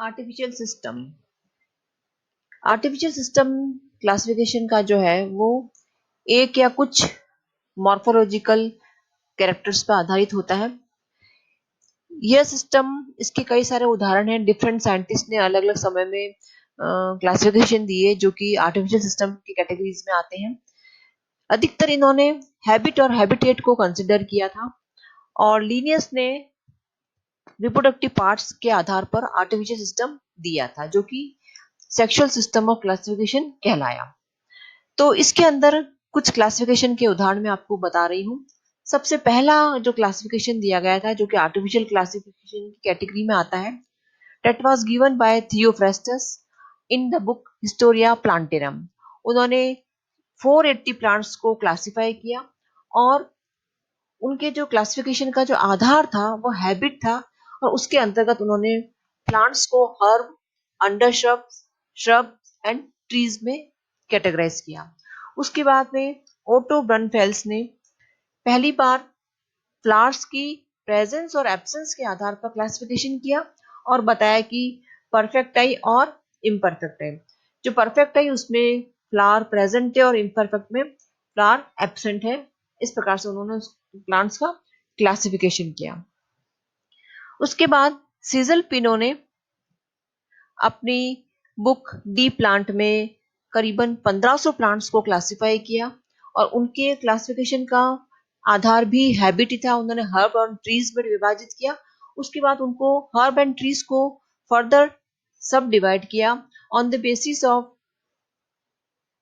Artificial system. Artificial system classification का जो है वो एक या कुछ मॉर्फोलॉजिकल कैरेक्टर्स पर आधारित होता है। यह सिस्टम, इसके कई सारे उदाहरण हैं। डिफरेंट साइंटिस्ट ने अलग अलग समय में क्लासिफिकेशन दिए जो कि आर्टिफिशियल सिस्टम की कैटेगरीज में आते हैं। अधिकतर इन्होंने हैबिट और हैबिटेट को कंसिडर किया था और लीनियस ने रिप्रोडक्टिव पार्ट्स के आधार पर आर्टिफिशियल सिस्टम दिया था जो कि सेक्सुअल सिस्टम ऑफ क्लासिफिकेशन कहलाया। तो इसके अंदर कुछ क्लासिफिकेशन के उदाहरण मैं आपको बता रही हूँ। सबसे पहला जो क्लासिफिकेशन दिया गया था जो कि आर्टिफिशियल क्लासिफिकेशन की कैटेगरी में आता है, that was given by Theophrastus in the book Historia Plantarum। उन्होंने 480 प्लांट्स को क्लासिफाई किया और उनके जो क्लासिफिकेशन का जो आधार था वो हैबिट था और उसके अंतर्गत उन्होंने प्लांट्स को हर्ब, अंडरश्रब, श्रब एंड ट्रीज में कैटेगराइज किया। उसके बाद में ओटो ब्रनफेल्स ने पहली बार फ्लावर्स की प्रेजेंस और एब्सेंस के आधार पर क्लासिफिकेशन किया और बताया कि परफेक्ट आई और इम्परफेक्ट आई। जो परफेक्ट आई उसमें फ्लावर प्रेजेंट है और इम्परफेक्ट में फ्लावर एब्सेंट है। इस प्रकार से उन्होंने प्लांट्स का क्लासिफिकेशन किया। उसके बाद सीजल पिनो ने अपनी बुक डी प्लांट में करीबन 1500 प्लांट्स को क्लासिफाई किया और उनके क्लासिफिकेशन का आधार भी हैबिट ही था। उन्होंने हर्ब और ट्रीज में विभाजित किया। उसके बाद उनको हर्ब एंड ट्रीज को फर्दर सब डिवाइड किया on the basis of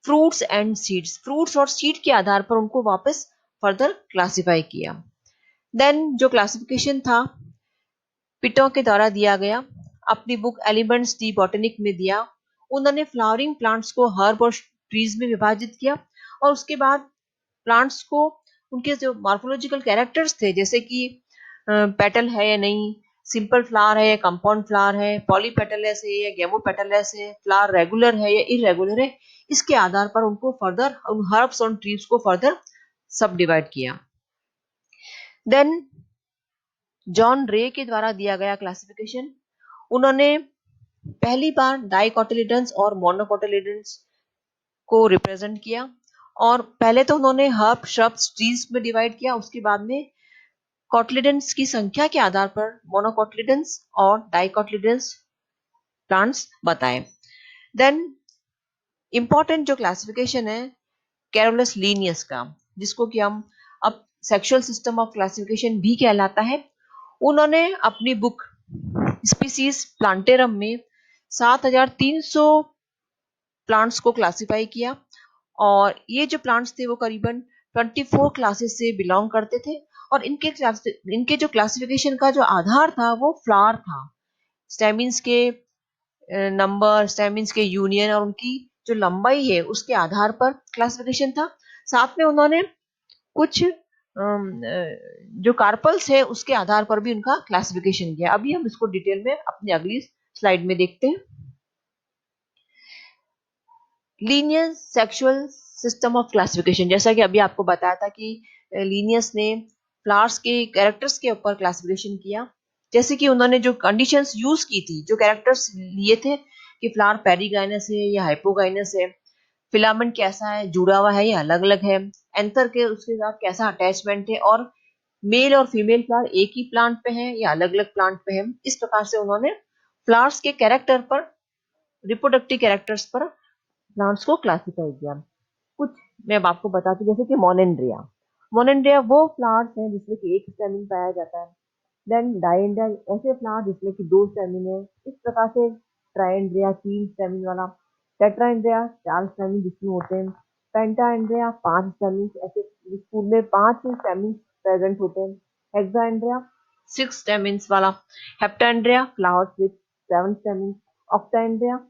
fruits and seeds. Fruits और सीड के आधार पर उनको वापस फर्दर क्लासिफाई किया। देन जो क्लासिफिकेशन था पिटो के द्वारा दिया गया, अपनी बुक एलिमेंट्स दी बॉटनिक में दिया। उन्होंने फ्लावरिंग प्लांट्स को हर्ब और ट्रीज में विभाजित किया और उसके बाद प्लांट्स को उनके जो मॉर्फोलॉजिकल कैरेक्टर्स थे जैसे कि पेटल है या नहीं, सिंपल फ्लावर है या कंपाउंड फ्लावर है, पॉलीपेटलस है या गेमोपेटलस है, फ्लावर रेगुलर है या इरेगुलर है, इसके आधार पर उनको फर्दर उन हर्ब्स और ट्रीज को फर्दर सब डिवाइड किया। देन जॉन रे के द्वारा दिया गया क्लासिफिकेशन, उन्होंने पहली बार डाइकोटिलिडन्स और मोनोकोटिलिडन्स को रिप्रेजेंट किया और पहले तो उन्होंने हर्ब, श्रब्स, ट्रीज में डिवाइड किया। उसके बाद में कोटिलिडन्स की संख्या के आधार पर मोनोकोटिलिडन्स और डाइकोटिलिडन्स प्लांट्स बताए। देन इंपॉर्टेंट जो क्लासिफिकेशन है कैरोलस लीनियस का, जिसको कि हम अब सेक्सुअल सिस्टम ऑफ क्लासिफिकेशन भी कहलाता है, उन्होंने अपनी बुक स्पीसीज प्लांटेरम में 7300 प्लांट्स को क्लासिफाई किया और ये जो प्लांट्स थे वो करीबन 24 क्लासेस से बिलोंग करते थे और इनके जो क्लासिफिकेशन का जो आधार था वो फ्लावर था। स्टेमिन्स के नंबर, स्टेमिन्स के यूनियन और उनकी जो लंबाई है उसके आधार पर क्लासिफिकेशन था। साथ में उन्होंने कुछ जो कार्पल्स है उसके आधार पर भी उनका क्लासिफिकेशन किया। अभी हम इसको डिटेल में अपनी अगली स्लाइड में देखते हैं। Linear sexual system of classification, जैसा कि अभी आपको बताया था कि लीनियस ने फ्लावर्स के कैरेक्टर्स के ऊपर क्लासिफिकेशन किया। जैसे कि उन्होंने जो कंडीशंस यूज की थी, जो कैरेक्टर्स लिए थे कि फ्लावर पेरिगाइनस है या हाइपोगाइनस है, फिलामेंट कैसा है, जुड़ा हुआ है या अलग अलग है, एंथर के उसके साथ कैसा अटैचमेंट है और मेल और फीमेल फ्लावर एक ही प्लांट पे है या अलग अलग प्लांट पे है। इस प्रकार से उन्होंने फ्लावर्स के कैरेक्टर पर, रिप्रोडक्टिव कैरेक्टर्स पर प्लांट्स को क्लासिफाई किया। कुछ मैं अब आपको बताती हूँ, जैसे कि मोनेंड्रिया। मोनेंड्रिया वो फ्लावर्स हैं जिसमें कि एक स्टेमिन पाया जाता है। देन डायेंड्रिया, ऐसे फ्लावर जिसमें कि दो स्टेमिन है। इस प्रकार से ट्राइएंड्रिया 3 स्टेमिन वाला, टेट्राएंड्रिया 4 स्टेमिन जिसमें होते हैं, पेंटाएंड्रिया 5 स्टेमिन, ऐसे फूल में 5 स्टेमिन प्रेजेंट होते हैं, हेक्साएंड्रिया 6 स्टेमिन्स वाला, हेप्टाएंड्रिया फ्लावर्स विद 7 स्टेमिन, ऑक्टाएंड्रिया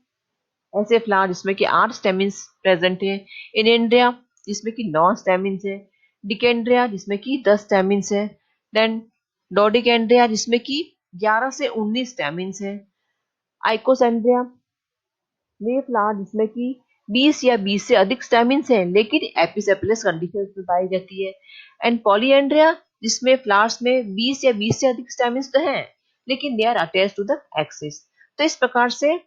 ऐसे फ्लावर जिसमें कि 8 स्टेमिन्स प्रेजेंट है, इनेंड्रिया जिसमें कि 9 स्टेमिन्स है, डिकेंड्रिया जिसमें कि 10 स्टेमिन्स है, देन डोडिकेंड्रिया जिसमें कि 11 से 19 स्टेमिन्स है, आइकोसेंड्रिया वे फ्लावर जिसमें कि 20 या 20 से अधिक स्टेमिन्स हैं लेकिन एपिसेपलस कंडीशंस में पाई जाती है, एंड पॉलीएंड्रिया जिसमें फ्लावर्स में 20 या 20 से अधिक स्टेमिन्स तो हैं लेकिन they are attached to the axis. तो इस प्रकार से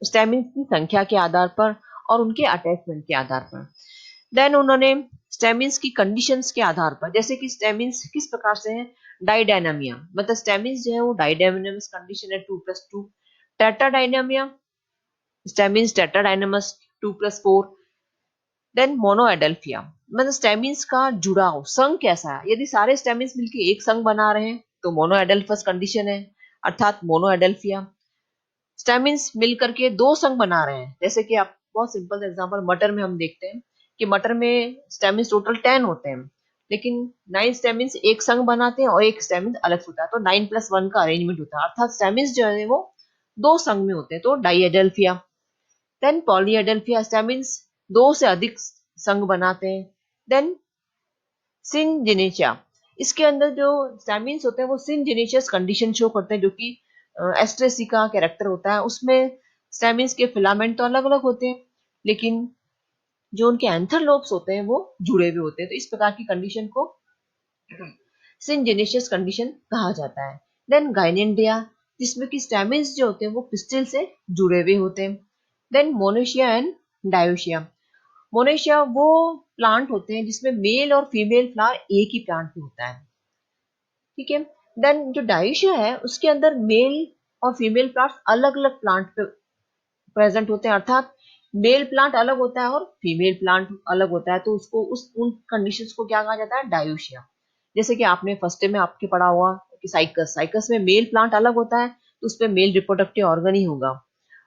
स्टेमिन्स की संख्या के आधार पर और उनके अटैचमेंट के आधार पर, देन उन्होंने स्टेमिन्स की कंडीशंस के आधार पर, जैसे कि स्टेमिन्स किस प्रकार से है, डाइडायनामिया, मतलब स्टेमिन्स जो है वो डाइडायनामस कंडीशन है 2+2, टेट्राडायनामिया, स्टेमिन्स टेट्राडायनामस 2+4, देन मोनोएडेल्फिया, मतलब स्टेमिन्स का जुड़ाव संघ कैसा है, यदि सारे स्टेमिन्स मिलकर एक संघ बना रहे हैं तो मोनोएडेल्फस कंडीशन है, अर्थात मोनोएडेल्फिया। स्टेमिन्स मिलकर के दो संघ बना रहे हैं, जैसे कि आप बहुत सिंपल एग्जांपल मटर में हम देखते हैं कि मटर में स्टेमिन्स टोटल 10 होते हैं, लेकिन 9 स्टेमिन्स एक संघ बनाते हैं और एक स्टेमिन अलग होता है, तो 9+1 का अरेंजमेंट होता है, अर्थात स्टेमिन्स जो है वो दो संघ में होते हैं, तो डाइएडेल्फिया। देन पॉलीएडेल्फिया, स्टेमिन्स दो से अधिक संघ बनाते हैं। देन सिनजेनेशिया, इसके अंदर जो स्टेमिन्स होते हैं वो सिनजेनेशियस कंडीशन शो करते हैं, जो कि एस्ट्रेसी का कैरेक्टर होता है, उसमें स्टेमिन्स के फिलामेंट तो अलग अलग होते हैं, लेकिन जो उनके एंथर लोब्स होते हैं वो जुड़े हुए होते हैं, तो इस प्रकार की कंडीशन को सिनजेनेशियस कंडीशन कहा जाता है। देन गाइनेंडिया, जिसमें कि स्टेमिन्स जो होते हैं वो पिस्टिल से जुड़े हुए होते हैं। देन मोनेशिया एंड डायोशिया, मोनेशिया वो प्लांट होते हैं जिसमें मेल और फीमेल फ्लावर एक ही प्लांट में होता है, ठीक है। देन जो डायोशिया है उसके अंदर मेल और फीमेल फ्लावर्स अलग अलग प्लांट पे प्रेजेंट होते हैं, अर्थात मेल प्लांट अलग होता है और फीमेल प्लांट अलग होता है, तो उसको उन कंडीशंस को क्या कहा जाता है, डायोशिया। जैसे कि आपने फर्स्ट में आपके पढ़ा हुआ कि साइकस, साइकस में मेल प्लांट अलग होता है तो उसपे मेल रिप्रोडक्टिव ऑर्गन ही होगा,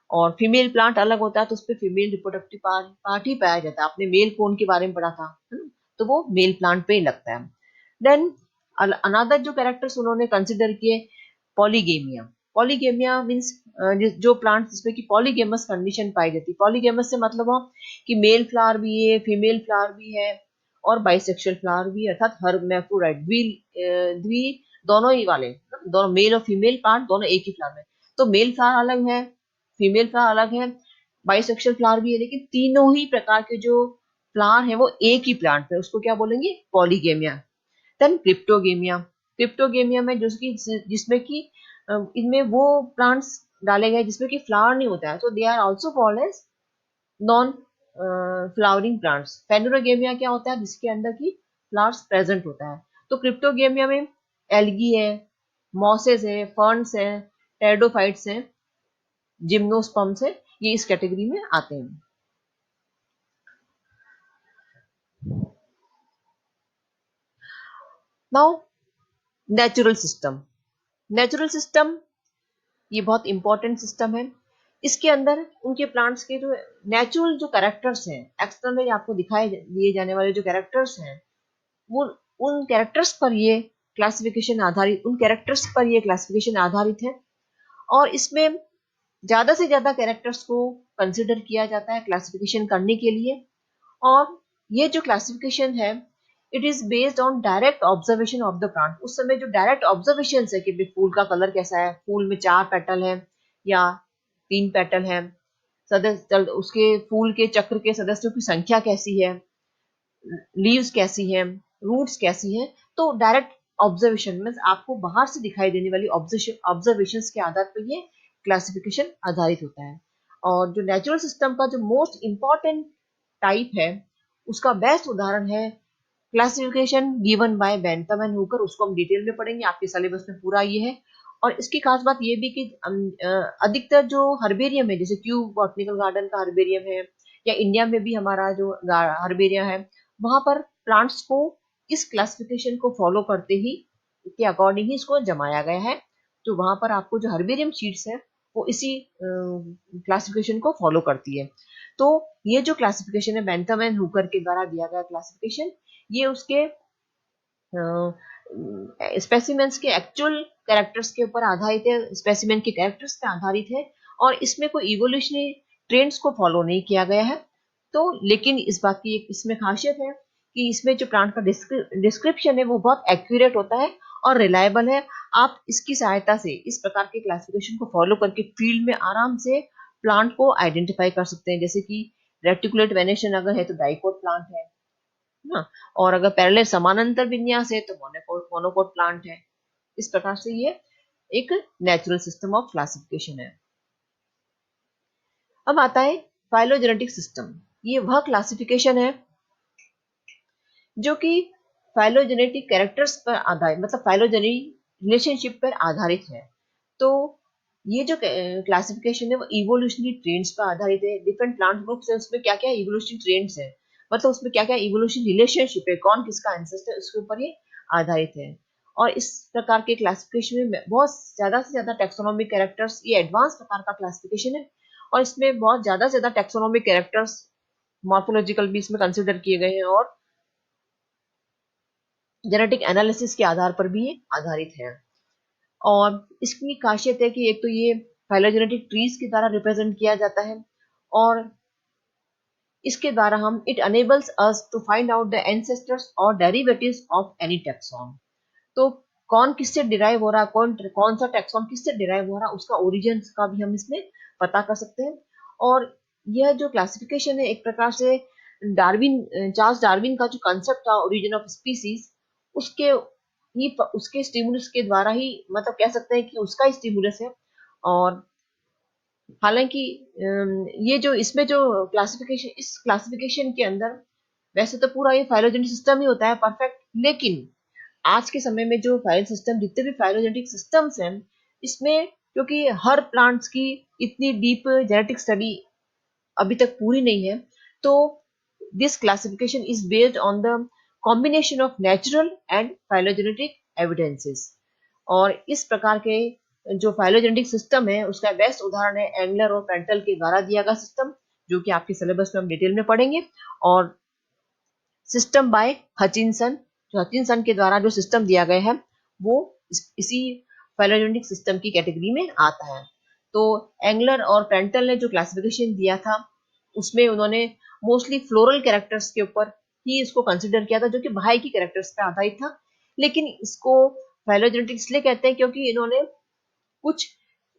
और फीमेल प्लांट अलग होता है तो उसपे फीमेल रिप्रोडक्टिव पार्ट ही पाया जाता है, आपने मेल कोन के बारे में पढ़ा था, है ना? तो वो मेल प्लांट पे ही लगता है। देन अनदर जो कैरेक्टर्स उन्होंने कंसिडर किए, पॉलीगेमिया, पॉलीगेमिया मीन्स जो प्लांट जिसमें कि पॉलीगेमस कंडीशन पाई जाती है, पॉलीगेमस से मतलब हो कि मेल फ्लावर भी है, फीमेल फ्लावर भी है और बाइसेक्सुअल फ्लावर भी है, अर्थात हर्माफ्रोडाइट, द्वि दोनों ही वाले, दोनों मेल और फीमेल प्लांट दोनों एक ही फ्लावर में, तो मेल फ्लावर अलग है, फीमेल फ्लावर अलग है, बाइसेक्सुअल फ्लावर भी है, लेकिन तीनों ही प्रकार के जो फ्लावर है वो एक ही प्लांट में, उसको क्या बोलेंगे, पॉलीगेमिया। देन क्रिप्टोगेमिया, क्रिप्टोगेमिया में जिसमें कि इनमें वो प्लांट्स डाले गए जिसमें कि फ्लावर नहीं होता है, तो they are also called as non flowering plants. फेनोरोगेमिया क्या होता है, जिसके अंदर की फ्लावर्स प्रेजेंट होता है, तो क्रिप्टोगेमिया में एल्गी है, मॉसेस है, फर्न्स है, टेरिडोफाइट्स है, जिम्नोस्पर्म्स है, ये इस कैटेगरी में आते हैं। Now natural system, natural system ये बहुत इंपॉर्टेंट सिस्टम है, इसके अंदर उनके प्लांट्स के जो नेचुरल जो कैरेक्टर्स हैं, एक्सटर्नली आपको दिखाए दिए जाने वाले जो कैरेक्टर्स हैं, वो उन कैरेक्टर्स पर ये क्लासिफिकेशन आधारित, उन कैरेक्टर्स पर ये क्लासिफिकेशन आधारित है, और इसमें ज्यादा से ज्यादा कैरेक्टर्स को कंसिडर किया जाता है क्लासिफिकेशन करने के लिए, और ये जो क्लासिफिकेशन है it is based on direct observation of the plant, उस समय जो डायरेक्ट ऑब्जर्वेशन है कि फूल का कलर कैसा है, फूल में 4 पेटल है या 3 पेटल है, सदस्य उसके फूल के चक्र के सदस्यों की संख्या कैसी है, लीव्स कैसी है, रूट्स कैसी है, तो डायरेक्ट ऑब्जर्वेशन मीन्स आपको बाहर से दिखाई देने वाली ऑब्जर्वेशन के आधार पर ये क्लासिफिकेशन आधारित होता है। और जो नेचुरल सिस्टम का जो मोस्ट इंपॉर्टेंट टाइप है उसका बेस्ट उदाहरण है classification given by Bentham and Hooker, उसको हम डिटेल में पढ़ेंगे, आपके सिलेबस में पूरा ये है। और इसकी खास बात ये भी कि अधिकतर जो हर्बेरियम है, जैसे क्यू बॉटनिकल गार्डन का हर्बेरियम है या इंडिया में भी हमारा जो हर्बेरियम है, वहां पर प्लांट्स को इस क्लासिफिकेशन को फॉलो करते ही के अकॉर्डिंग ही इसको जमाया गया है, तो वहां पर आपको जो हर्बेरियम शीट्स है वो इसी क्लासिफिकेशन को फॉलो करती है। तो ये जो क्लासिफिकेशन है बेंथम एंड हुकर के द्वारा दिया गया क्लासिफिकेशन, ये उसके स्पेसिमेंस के एक्चुअल कैरेक्टर्स के ऊपर आधारित है, स्पेसिमेन के कैरेक्टर्स पे आधारित है, और इसमें कोई इवोल्यूशनरी ट्रेंड्स को फॉलो नहीं किया गया है। तो लेकिन इस बात की एक इसमें खासियत है कि इसमें जो प्लांट का डिस्क्रिप्शन है वो बहुत एक्यूरेट होता है और रिलायबल है, आप इसकी सहायता से इस प्रकार के क्लासिफिकेशन को फॉलो करके फील्ड में आराम से प्लांट को आइडेंटिफाई कर सकते हैं, जैसे कि रेटिकुलेट वेनेशन अगर है तो डाइकोट प्लांट है ना, और अगर पैरेलल समानांतर विन्यास है तो मोनोकोट प्लांट है, इस प्रकार से ये एक नेचुरल सिस्टम ऑफ क्लासिफिकेशन है। अब आता है फाइलोजेनेटिक सिस्टम। ये वह क्लासिफिकेशन है जो कि फाइलोजेनेटिक कैरेक्टर्स पर आधारित, मतलब फाइलोजेनेटिक रिलेशनशिप पर आधारित है। तो ये जो क्लासिफिकेशन है वो इवोल्यूशनरी ट्रेंड्स पर आधारित है। डिफरेंट प्लांट ग्रुप्स है, उसमें क्या क्या इवोल्यूशनरी ट्रेंड्स है, मतलब उसमें क्या क्या इवोल्यूशन रिलेशनशिप है, कौन किसका एंसेस्टर है, उसके ऊपर ये आधारित है। और इस प्रकार के क्लासिफिकेशन में बहुत ज्यादा से ज्यादा टेक्सोनॉमिक कैरेक्टर्स, ये एडवांस प्रकार का क्लासिफिकेशन है और इसमें बहुत ज्यादा से ज्यादा टेक्सोनॉमिक कैरेक्टर्स मॉर्फोलॉजिकल भी इसमें कंसिडर किए गए हैं और जेनेटिक एनालिसिस के आधार पर भी ये आधारित है। और इसकी खासियत है कि एक तो ये फाइलोजेनेटिक ट्रीज के द्वारा रिप्रेजेंट किया जाता है और इसके द्वारा हम it enables us to find out the ancestors और डेरिवेटिव्स ऑफ एनी टैक्सॉन। तो कौन किससे डिराइव हो रहा है, कौन कौन सा टैक्सॉन किससे डिराइव हो रहा है, उसका ओरिजिन का भी हम इसमें पता कर सकते हैं। और यह जो क्लासिफिकेशन है एक प्रकार से डार्विन, चार्ल्स डार्विन का जो कंसेप्ट था ओरिजिन ऑफ स्पीसीज, उसके उसके स्टिमुलस के द्वारा ही, मतलब कह सकते हैं कि उसका ही स्टिमुलस है। और हालांकि ये जो इसमें जो क्लासिफिकेशन, इस क्लासिफिकेशन के अंदर वैसे तो पूरा ये फाइलोजेनेटिक सिस्टम ही होता है परफेक्ट, लेकिन आज के समय में जो फाइल सिस्टम, जितने भी फाइलोजेनेटिक सिस्टम्स हैं, इसमें क्योंकि हर प्लांट्स की इतनी डीप जेनेटिक स्टडी अभी तक पूरी नहीं है, तो this classification is based on the combination of natural and phylogenetic evidences. और इस प्रकार के जो फाइलोजेनेटिक सिस्टम है उसका बेस्ट उदाहरण है एंगलर और पेंटल के द्वारा दिया गया सिस्टम, जो कि आपके सिलेबस में हम डिटेल में पढ़ेंगे। और सिस्टम बाय हचिंसन, जो हचिंसन के द्वारा जो सिस्टम दिया गया है वो इसी फाइलोजेनेटिक सिस्टम की कैटेगरी में आता है। तो एंगलर और पेंटल ने जो क्लासिफिकेशन दिया था उसमें उन्होंने मोस्टली फ्लोरल कैरेक्टर्स के ऊपर ही इसको कंसिडर किया था, जो कि बाह्य की कैरेक्टर्स पे आधारित था। लेकिन इसको फाइलोजेनेटिक इसलिए कहते हैं क्योंकि इन्होंने कुछ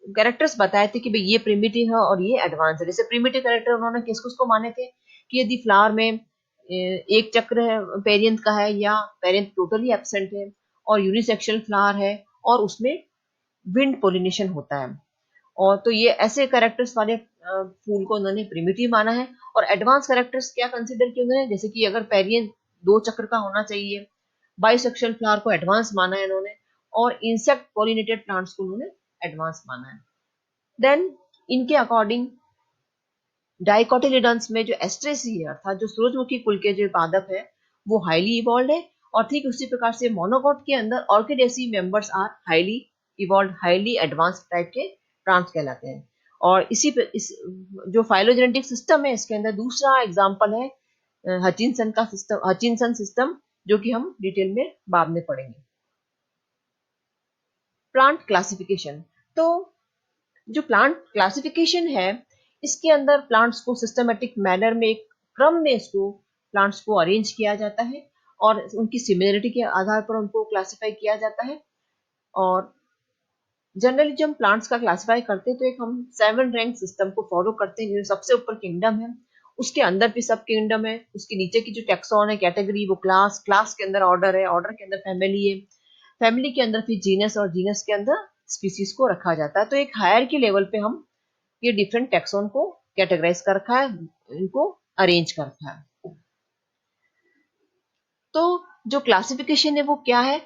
कैरेक्टर्स बताए थे कि भाई ये प्रिमिटिव है और ये एडवांस है। जैसे प्रिमिटिव कैरेक्टर उन्होंने किसको उसको माने थे कि यदि फ्लावर में एक चक्र है पेरियंथ का है, या पेरियंथ टोटली एब्सेंट है और यूनिसेक्सुअल फ्लावर है और उसमें विंड पोलिनेशन होता है, और तो ये ऐसे कैरेक्टर्स वाले फूल को उन्होंने प्रिमिटिव माना है। और एडवांस कैरेक्टर्स क्या कंसिडर किए उन्होंने, जैसे कि अगर पेरियंथ दो चक्र का होना चाहिए, बाइसेक्सुअल फ्लावर को एडवांस माना है इन्होंने, और इंसेक्ट पॉलिनेटेड प्लांट्स को उन्होंने एडवांस माना है। देन इनके अकॉर्डिंग डाइकोटिलिडन्स में जो एस्ट्रेसी है, अर्थात जो सूरजमुखी कुल के जो पादप है, वो हाईली इवॉल्व है। और ठीक उसी प्रकार से मोनोकॉट के अंदर Orchidaceae members are highly evolve, highly advance type के प्लांट्स कहलाते हैं। और इस जो फाइलोजेनेटिक सिस्टम है इसके अंदर दूसरा एग्जांपल है हचिंसन का सिस्टम, हचिंसन सिस्टम, जो कि हम डिटेल में बाद में पढ़ेंगे। Plant classification. तो जो प्लांट क्लासिफिकेशन है इसके अंदर प्लांट्स को सिस्टमेटिक मैनर में, एक क्रम में इसको प्लांट्स को अरेंज किया जाता है और उनकी सिमिलरिटी के आधार पर उनको क्लासिफाई किया जाता है। और जनरली जब हम प्लांट्स का क्लासिफाई करते हैं तो एक हम 7 रैंक सिस्टम को फॉलो करते हैं। सबसे ऊपर किंगडम है, उसके अंदर भी सब किंगडम है, उसके नीचे की जो टेक्सॉन है कैटेगरी, वो क्लास, क्लास के अंदर ऑर्डर है, ऑर्डर के अंदर फैमिली है, फैमिली के अंदर फिर जीनस, और जीनस के अंदर स्पीसीज को रखा जाता है। तो एक हायरार्की लेवल पे हम ये डिफरेंट टैक्सोन को कैटेगराइज कर रखा है, इनको अरेंज कर रखा है। तो जो क्लासिफिकेशन है वो क्या है,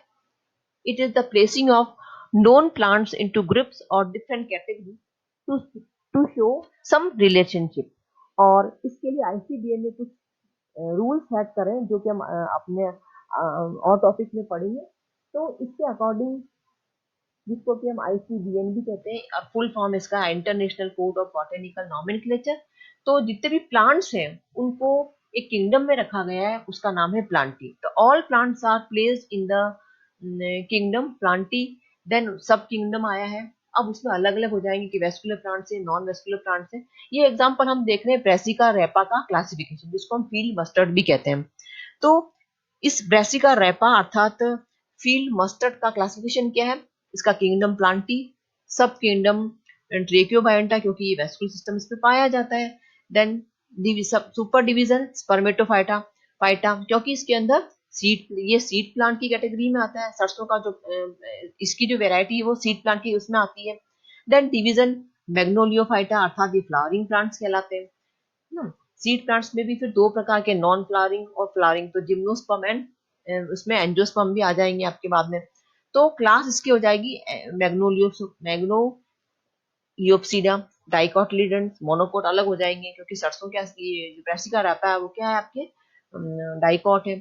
it is the placing of known plants into groups और different category to to show some relationship. और इसके लिए आईसीडीए ने कुछ रूल्स सेट करें जो कि हम अपने और टॉपिक में पढ़ेंगे। तो इसके अकॉर्डिंग, जिसको कि हम आईसीबीएन भी कहते हैं, और फुल फॉर्म इसका international code of botanical nomenclature. तो जितने भी प्लांट्स हैं उनको एक किंगडम में रखा गया है, उसका नाम है प्लांटी। तो all plants are placed in the kingdom Plantae. Then sub kingdom आया है, अब उसमें अलग अलग हो जाएंगे कि वेस्कुलर प्लांट्स है, नॉन वेस्कुलर प्लांट्स है। ये एग्जांपल हम देख रहे हैं ब्रेसिका रेपा का क्लासिफिकेशन, जिसको हम फील्ड मस्टर्ड भी कहते हैं। तो इस ब्रेसिका रेपा अर्थात फील्ड मस्टर्ड का क्लासिफिकेशन क्या है, इसका kingdom Plantae, sub kingdom Tracheobionta, क्योंकि ये वेस्कुलर सिस्टम इसमें पाया जाता है। Then super division Spermatophyta phyta, क्योंकि इसके अंदर ये सीड प्लांट की कैटेगरी में आता है। सरसों का जो इसकी जो वेराइटी है वो सीड प्लांट की उसमें आती है। देन डिवीजन मैग्नोलियोफाइटा अर्थात ये फ्लावरिंग प्लांट्स कहलाते हैं ना। सीड प्लांट्स में भी फिर दो प्रकार के, नॉन फ्लावरिंग और फ्लावरिंग, तो जिम्नोस्पर्म एंड उसमें एंजियोस्पर्म भी आ जाएंगे आपके बाद में। तो क्लास इसकी हो जाएगी मैग्नोलियोप्सीडा, डाइकोटिलीडन्स, मोनोकोट अलग हो जाएंगे क्योंकि सरसों क्या, ये जो ब्रासिका रहता है वो क्या है आपके डाइकोट है।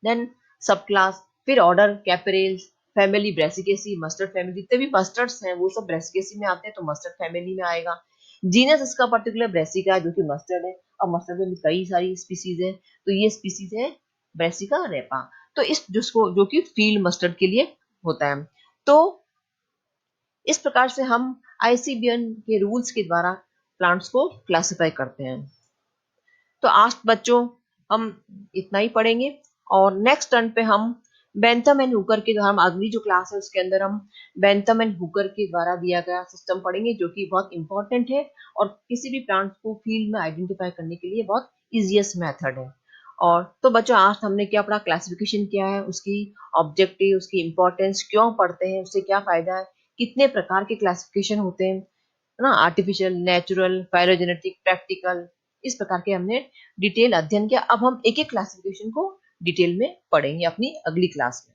देन सब क्लास, फिर order Capparales, family Brassicaceae, mustard family, जितने भी मस्टर्ड्स हैं वो सब ब्रेसिकेसी में आते हैं तो मस्टर्ड फैमिली में आएगा। जीनस इसका पर्टिकुलर ब्रेसिका है जो कि मस्टर्ड है। अब मस्टर्ड में कई सारी स्पीसीज है, तो ये स्पीसीज है ब्रेसिका रेपा। तो इस जिसको जो कि फील्ड मस्टर्ड के लिए होता है। तो इस प्रकार से हम आईसीबीएन के रूल्स के द्वारा प्लांट्स को क्लासिफाई करते हैं। तो आज बच्चों हम इतना ही पढ़ेंगे, और नेक्स्ट टर्न पे हम बेंथम एंड हुकर के, हम अगली जो क्लास है उसके अंदर हम बेंथम एंड हुकर के द्वारा दिया गया सिस्टम पढ़ेंगे जो कि बहुत इंपॉर्टेंट है और किसी भी प्लांट को फील्ड में आइडेंटिफाई करने के लिए बहुत इजिएस्ट मेथड है। और तो बच्चों आज हमने क्या पढ़ा, क्लासिफिकेशन क्या है, उसकी ऑब्जेक्टिव, उसकी इंपॉर्टेंस, क्यों पढ़ते हैं, उससे क्या फायदा है, कितने प्रकार के क्लासिफिकेशन होते हैं ना, आर्टिफिशियल, नेचुरल, फाइलोजेनेटिक, प्रैक्टिकल, इस प्रकार के हमने डिटेल अध्ययन किया। अब हम एक एक क्लासिफिकेशन को डिटेल में पढ़ेंगे अपनी अगली क्लास में।